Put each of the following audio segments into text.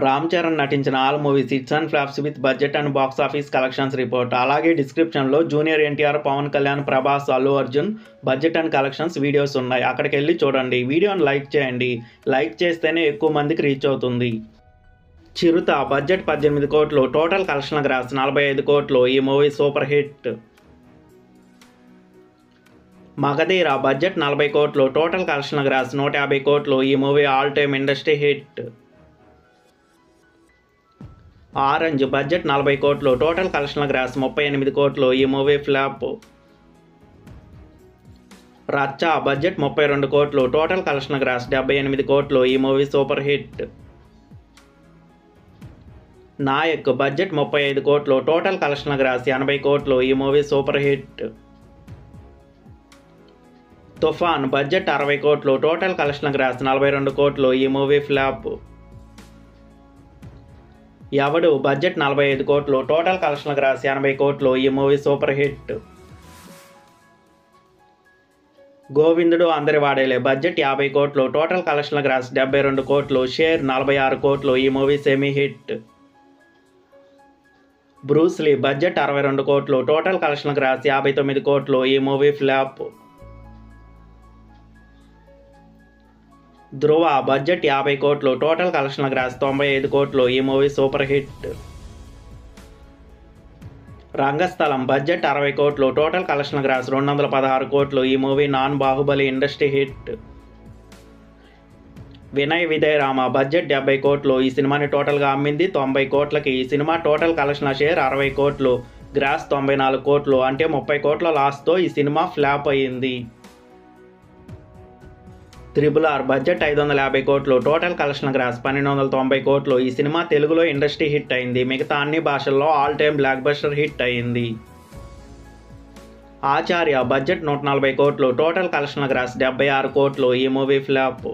రామ్ చరణ్ నటించిన all movies hits and flops with budget and box office collections report. అలాగే డిస్క్రిప్షన్లో junior NTR, Pawan Kalyan, Prabhas, Allu Arjun budget and collections videos ఉన్నాయి. అక్కడికి వెళ్ళి చూడండి. వీడియోని లైక్ చేయండి. లైక్ చేస్తేనే ఎక్కువ మందికి రీచ్ అవుతుంది. చిరుత బడ్జెట్ 18 కోట్లు, టోటల్ కలెక్షన్ గ్రాస్ 45 కోట్లు. ఈ movie super hit. Magadheera budget 40 కోట్లు, టోటల్ కలెక్షన్ గ్రాస్ 150 కోట్లు. ఈ movie all time industry hit. Orange budget 40 కోట్లు, టోటల్ కలెక్షన్ గ్రాస్ 38 కోట్లు. ఈ మూవీ ఫ్లాప్. రచ్చ బడ్జెట్ 32 కోట్లు, టోటల్ కలెక్షన్ గ్రాస్ 78 కోట్లు. ఈ movie super hit. Nayak budget 35 కోట్లు, టోటల్ కలెక్షన్ గ్రాస్ 80 కోట్లు. ఈ movie super hit. Toofan budget 60 కోట్లు, టోటల్ కలెక్షన్ గ్రాస్ 42 కోట్లు. ఈ మూవీ ఫ్లాప్. ఎవడు బడ్జెట్ 45 కోట్లు, టోటల్ కలెక్షన్ గ్రాస్ 80 కోట్లు. ఈ మూవీ సూపర్ హిట్. గోవిందుడు అందరి వాడేలే బడ్జెట్ 50 కోట్లు, టోటల్ కలెక్షన్ గ్రాస్ 72 కోట్లు. షేర్ 46 కోట్లు. ఈ movie semi hit. Bruce Lee budget 62 కోట్లు, టోటల్ కలెక్షన్ గ్రాస్ 59 కోట్లు. ఈ మూవీ ఫ్లాప్. ధ్రువ బడ్జెట్ 50 కోట్లు, టోటల్ కలెక్షన్ గ్రాస్ 95 కోట్లు. ఈ మూవీ సూపర్ హిట్. రంగస్థలం బడ్జెట్ 60 కోట్లు, టోటల్ కలెక్షన్ గ్రాస్ 216 కోట్లు. ఈ movie non Baahubali industry hit. Vinay Vijay Rama budget 70 కోట్లు. ఈ సినిమాని టోటల్గా అమ్మింది 90 కోట్లకి. ఈ సినిమా టోటల్ కలెక్షన్ షేర్ 60 కోట్లు, గ్రాస్ 94 కోట్లు. అంటే 30 కోట్ల లాస్తో ఈ సినిమా ఫ్లాప్ అయ్యింది. RRR బడ్జెట్ 550 కోట్లు, టోటల్ కలెక్షన్ గ్రాస్ 1290 కోట్లు. ఈ సినిమా తెలుగులో ఇండస్ట్రీ హిట్ అయింది. మిగతా అన్ని భాషల్లో all time block buster hit అయింది. ఆచార్య బడ్జెట్ 140 కోట్లు, టోటల్ కలెక్షన్ గ్రాస్ 76 కోట్లు. ఈ movie flop.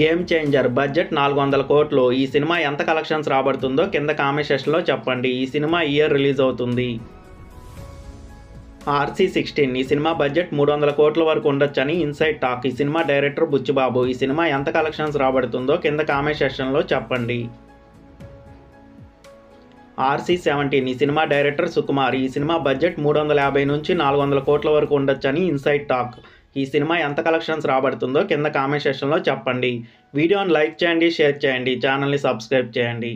Game changer budget 400 కోట్లు. ఈ సినిమా ఎంత కలెక్షన్స్ రాబడుతుందో కింద కామెంట్ సెక్షన్లో చెప్పండి. ఈ సినిమా ఇయర్ రిలీజ్ అవుతుంది. RC16 ఈ సినిమా బడ్జెట్ 300 కోట్ల వరకు ఉండొచ్చని ఇన్సైడ్ టాక్. ఈ సినిమా డైరెక్టర్ బుచ్చిబాబు. ఈ సినిమా ఎంత కలెక్షన్స్ రాబడుతుందో కింద కామెంట్ సెక్షన్లో చెప్పండి. RC17 ఈ సినిమా డైరెక్టర్ సుకుమార్. ఈ సినిమా బడ్జెట్ 350 నుంచి 400 కోట్ల వరకు ఉండొచ్చని ఇన్సైడ్ టాక్. ఈ సినిమా ఎంత కలెక్షన్స్ రాబడుతుందో కింద కామెంట్ సెక్షన్లో చెప్పండి. వీడియోని లైక్ చేయండి, షేర్ చేయండి, ఛానల్ని సబ్స్క్రైబ్ చేయండి.